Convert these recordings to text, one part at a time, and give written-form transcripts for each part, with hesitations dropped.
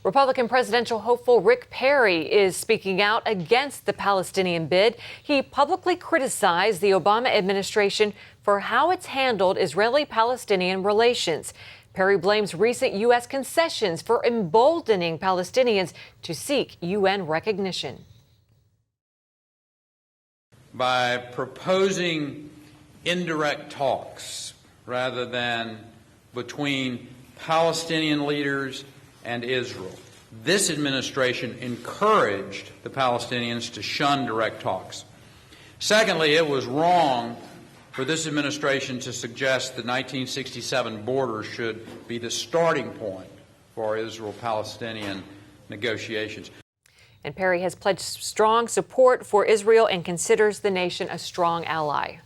Republican presidential hopeful Rick Perry is speaking out against the Palestinian bid. He publicly criticized the Obama administration for how it's handled Israeli-Palestinian relations. Perry blames recent U.S. concessions for emboldening Palestinians to seek UN recognition. By proposing indirect talks rather than between Palestinian leaders and Israel, this administration encouraged the Palestinians to shun direct talks. Secondly, it was wrong for this administration to suggest the 1967 border should be the starting point for Israel-Palestinian negotiations. And Perry has pledged strong support for Israel and considers the nation a strong ally.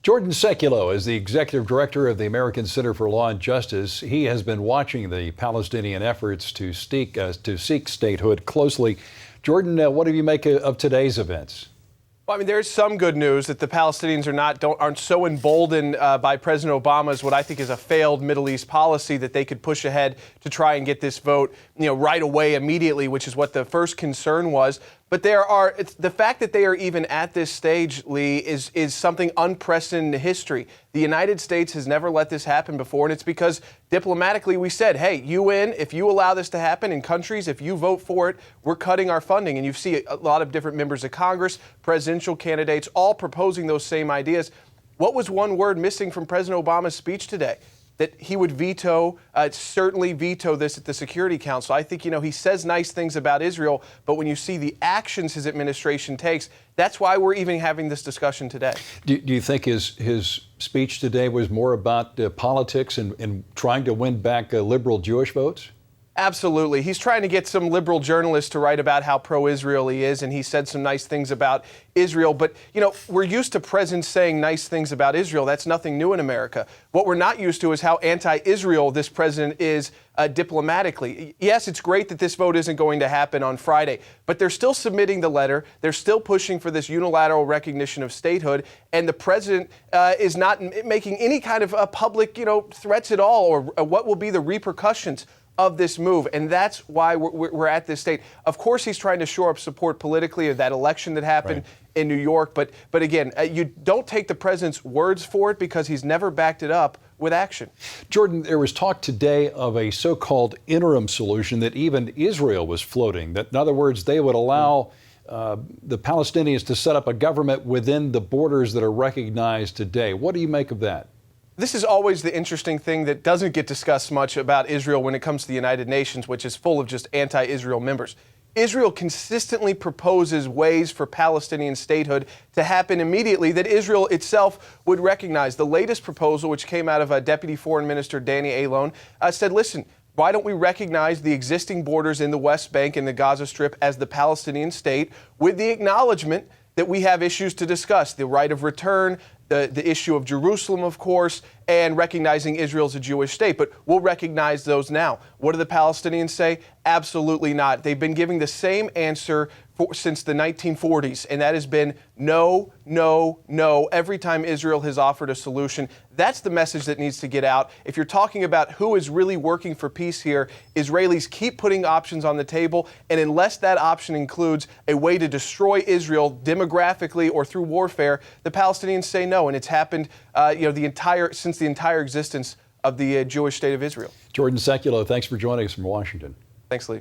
Jordan Sekulow is the executive director of the American Center for Law and Justice. He has been watching the Palestinian efforts to seek statehood closely. Jordan, what do you make of today's events? Well, I mean, there's some good news that the Palestinians aren't so emboldened by President Obama's what I think is a failed Middle East policy that they could push ahead to try and get this vote, right away, immediately, which is what the first concern was. But the fact that they are even at this stage, Lee, is something unprecedented in history. The United States has never let this happen before, and it's because diplomatically we said, hey, UN, if you allow this to happen in countries, if you vote for it, we're cutting our funding. And you see a lot of different members of Congress, presidential candidates, all proposing those same ideas. What was one word missing from President Obama's speech today? That he would certainly veto this at the Security Council. I think, he says nice things about Israel, but when you see the actions his administration takes, that's why we're even having this discussion today. Do you think his speech today was more about politics and trying to win back liberal Jewish votes? Absolutely. He's trying to get some liberal journalists to write about how pro-Israel he is, and he said some nice things about Israel. But, we're used to presidents saying nice things about Israel. That's nothing new in America. What we're not used to is how anti-Israel this president is diplomatically. Yes, it's great that this vote isn't going to happen on Friday, but they're still submitting the letter. They're still pushing for this unilateral recognition of statehood, and the president is not making any kind of public, threats at all, or what will be the repercussions of this move. And that's why we're at this state. Of course, he's trying to shore up support politically of that election that happened in New York. But again, you don't take the president's words for it because he's never backed it up with action. Jordan, there was talk today of a so-called interim solution that even Israel was floating. That, in other words, they would allow the Palestinians to set up a government within the borders that are recognized today. What do you make of that? This is always the interesting thing that doesn't get discussed much about Israel when it comes to the United Nations, which is full of just anti-Israel members. Israel consistently proposes ways for Palestinian statehood to happen immediately that Israel itself would recognize. The latest proposal, which came out of Deputy Foreign Minister Danny Ayalon, said, listen, why don't we recognize the existing borders in the West Bank and the Gaza Strip as the Palestinian state with the acknowledgement that we have issues to discuss, the right of return, the issue of Jerusalem, of course, and recognizing Israel as a Jewish state. But we'll recognize those now. What do the Palestinians say? Absolutely not. They've been giving the same answer since the 1940s, and that has been no, no, no, every time Israel has offered a solution. That's the message that needs to get out. If you're talking about who is really working for peace here, Israelis keep putting options on the table, and unless that option includes a way to destroy Israel demographically or through warfare, the Palestinians say no, and it's happened since the entire existence of the Jewish state of Israel. Jordan Sekulow, thanks for joining us from Washington. Thanks, Lee.